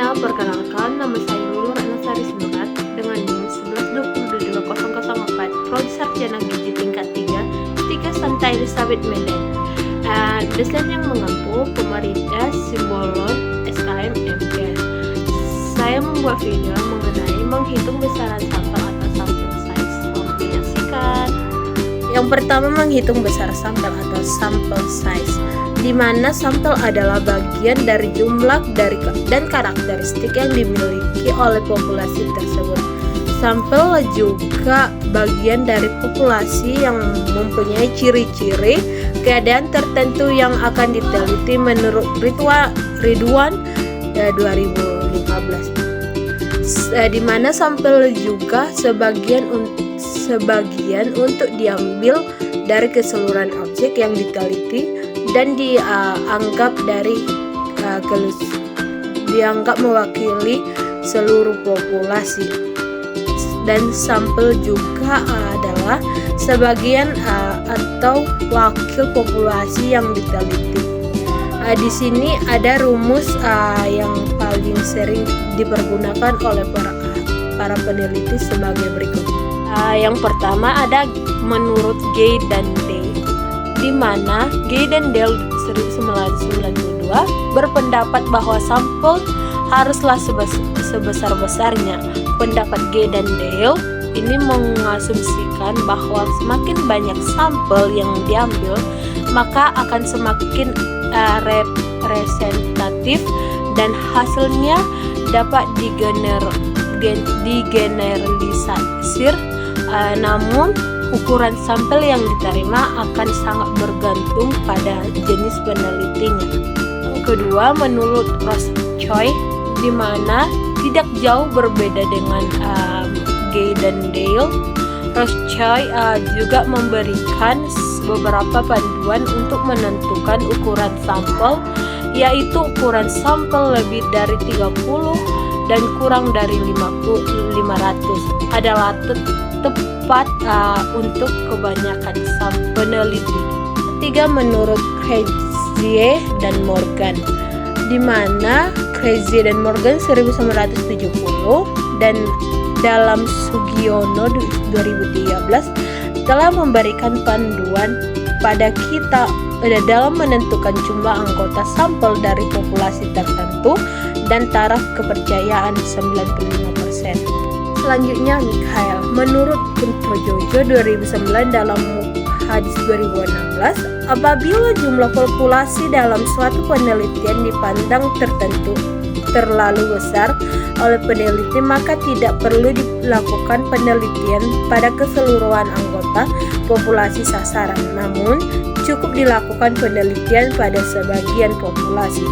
Semuanya, perkenalkan nama saya Lulu Ratnasari Sinurat dengan NIM 1122004, Prodi Sarjana Gizi tingkat 3 Santa Elizabeth Medan. Desain yang mengampu pemerintah Simbolon SKM MK. Saya membuat video mengenai menghitung besaran sampel atau sample size. Selamat menyaksikan. Yang pertama, menghitung besar sampel atau sample size, di mana sampel adalah bagian dari jumlah dan karakteristik yang dimiliki oleh populasi tersebut. Sampel juga bagian dari populasi yang mempunyai ciri-ciri keadaan tertentu yang akan diteliti menurut Ridwan 2015. Di mana sampel juga sebagian untuk diambil dari keseluruhan objek yang diteliti dan dianggap mewakili seluruh populasi. Dan sampel juga adalah sebagian atau wakil populasi yang diteliti. Di sini ada rumus yang paling sering dipergunakan oleh para peneliti sebagai berikut. Yang pertama ada menurut Gay dan Dale, di mana Gay dan Dale 1992 berpendapat bahwa sampel haruslah sebesar-besarnya. Pendapat Gay dan Dale ini mengasumsikan bahwa semakin banyak sampel yang diambil, maka akan semakin representatif dan hasilnya dapat digeneralisir. Namun ukuran sampel yang diterima akan sangat bergantung pada jenis penelitinya. Yang kedua, menurut Rothschild, di mana tidak jauh berbeda dengan Gay dan Dale, Rothschild juga memberikan beberapa panduan untuk menentukan ukuran sampel, yaitu ukuran sampel lebih dari 30 dan kurang dari 500 adalah tepat untuk kebanyakan peneliti. Ketiga, menurut Krejci dan Morgan, di mana Krejci dan Morgan 1970 dan dalam Sugiono 2013 telah memberikan panduan pada kita dalam menentukan jumlah anggota sampel dari populasi tertentu dan taraf kepercayaan 95%. Selanjutnya, Mikhail, menurut Kuntojojo 2009 dalam Hadis 2016, apabila jumlah populasi dalam suatu penelitian dipandang terlalu besar oleh peneliti, maka tidak perlu dilakukan penelitian pada keseluruhan anggota populasi sasaran, namun cukup dilakukan penelitian pada sebagian populasi.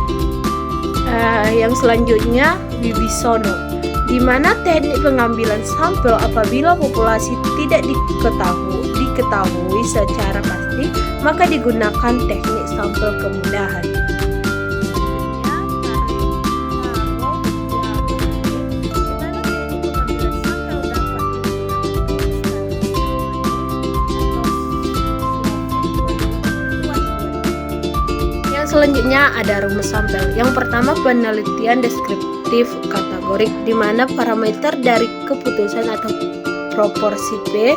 Yang selanjutnya, Wibisono, di mana teknik pengambilan sampel apabila populasi tidak diketahui secara pasti, maka digunakan teknik sampel kemudahan. Selanjutnya ada rumus sampel. Yang pertama, penelitian deskriptif kategorik, di mana parameter dari keputusan atau proporsi P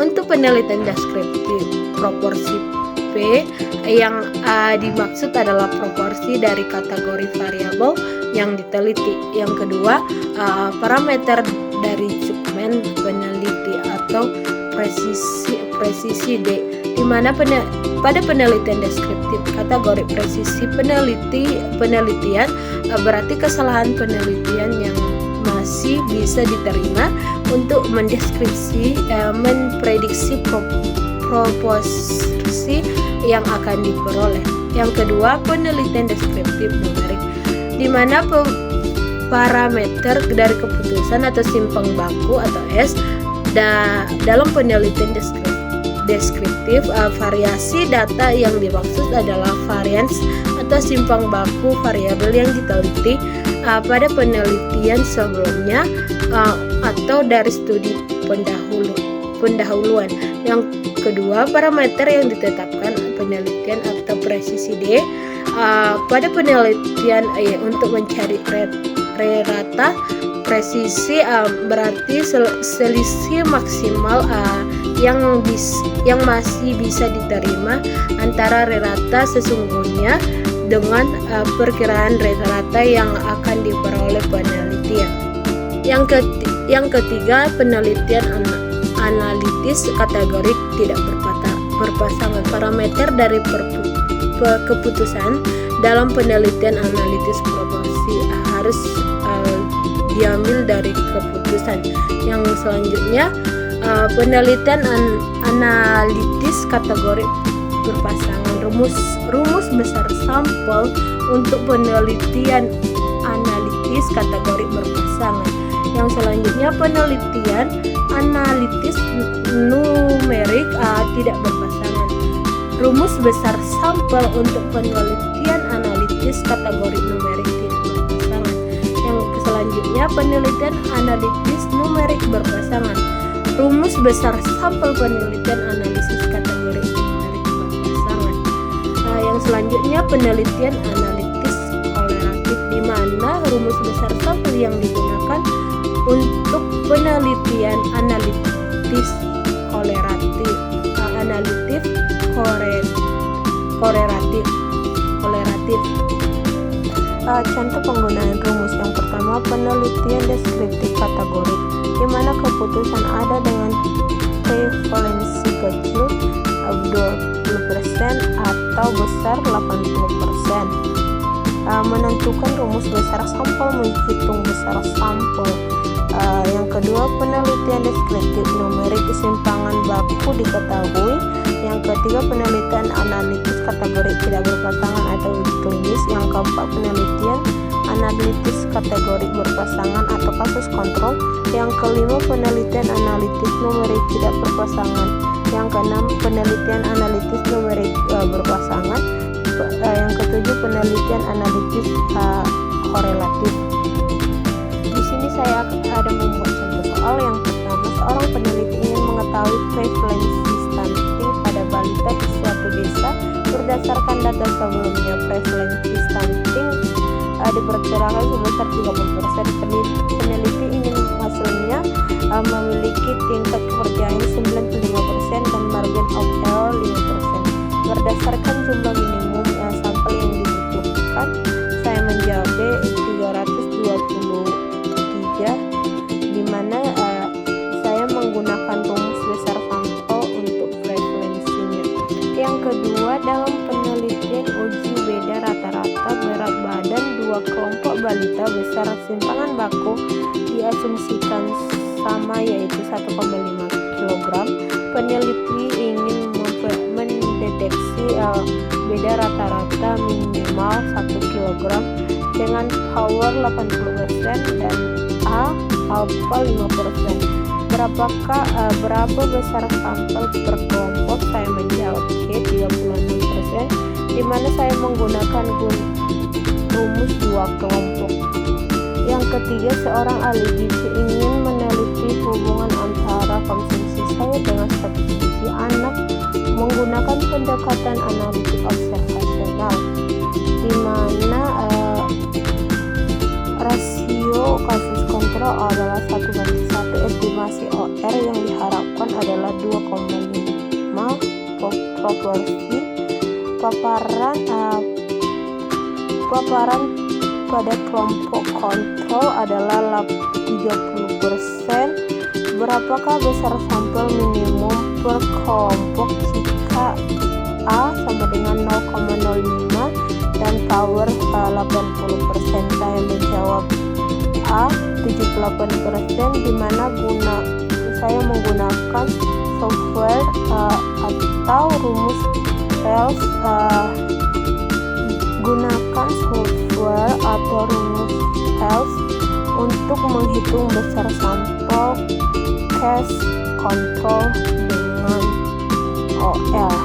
untuk penelitian deskriptif. Proporsi P yang dimaksud adalah proporsi dari kategori variabel yang diteliti. Yang kedua, parameter dari segmen peneliti atau presisi D, di mana pada penelitian deskriptif kategori presisi penelitian berarti kesalahan penelitian yang masih bisa diterima untuk memprediksi proporsi yang akan diperoleh. Yang kedua, penelitian deskriptif numerik, di mana parameter dari keputusan atau simpang baku atau S dalam penelitian deskriptif, variasi data yang dimaksud adalah varians atau simpang baku variabel yang diteliti pada penelitian sebelumnya atau dari studi pendahuluan. Yang kedua, parameter yang ditetapkan penelitian atau presisi D pada penelitian untuk mencari rata. Presisi berarti selisih maksimal yang masih bisa diterima antara rata sesungguhnya dengan perkiraan rata yang akan diperoleh penelitian. Yang ketiga, penelitian analitis kategorik tidak berpasangan. Parameter dari keputusan dalam penelitian analitis proporsi harus diambil dari keputusan. Yang selanjutnya, penelitian analitis kategori berpasangan. Rumus besar sampel untuk penelitian analitis kategori berpasangan. Yang selanjutnya, penelitian analitis numerik tidak berpasangan. Rumus besar sampel untuk penelitian analitis kategori numerik tidak berpasangan. Yang selanjutnya, penelitian analitis numerik berpasangan. Rumus besar sampel penelitian analisis kategori numerik berpasangan. Yang selanjutnya, penelitian analitis korelatif, di mana rumus besar sampel yang digunakan untuk penelitian analitis korelatif. Contoh penggunaan rumus yang pertama, penelitian deskriptif kategorik, di mana keputusan ada dengan prevalensi kecil 20% atau besar 80%. Menentukan rumus besar sampel, menghitung besar sampel. Yang kedua, penelitian deskriptif numerik, kesimpangan baku diketahui. Yang ketiga, penelitian analitis kategori tidak berpasangan atau uji klinis. Yang keempat, penelitian analitis kategori berpasangan atau kasus kontrol. Yang kelima, penelitian analitis numerik tidak berpasangan. Yang keenam, penelitian analitis numerik berpasangan. Yang ketujuh, penelitian analitis korelatif. Di sini saya ada membuat contoh soal. Yang pertama, seorang peneliti ingin mengetahui prevalensi stunting pada balita di suatu desa berdasarkan data sebelumnya. Prevalensi stunting diperkirakan sebesar 30%. Peneliti ingin hasilnya memiliki tingkat kepercayaan 95% dan margin of error 5%. Berdasarkan jumlah minimum sampel yang dibutuhkan, saya menjawab B 323, di mana saya menggunakan rumus besar sampel untuk prevalensinya. Yang kedua, dalam penelitian uji beda rata-rata berat badan dua kelompok balita, besar simpangan baku diasumsikan sama, yaitu 1,5 kg. Peneliti ingin mendeteksi beda rata-rata minimal 1 kg dengan power 80% dan alpha 5%. Berapa besar sampel per kelompok? Saya menjawab C 36%, di mana saya menggunakan rumus dua kelompok. Yang ketiga, seorang ahli gizi ingin meneliti hubungan antara konsumsi saya dengan statistik anak menggunakan pendekatan analitik observasional, di mana rasio kasus kontrol adalah 1:1. Estimasi OR yang diharapkan adalah 2,5. Proporsi paparan pada kelompok kontrol adalah 30%. Berapakah besar sampel minimum per kelompok jika A sama dengan 0,05 dan power 80%? Saya menjawab A 78%, di mana saya menggunakan software atau rumus Health. Gunakan software atau rumus Health untuk menghitung besar sampel case control dengan OR.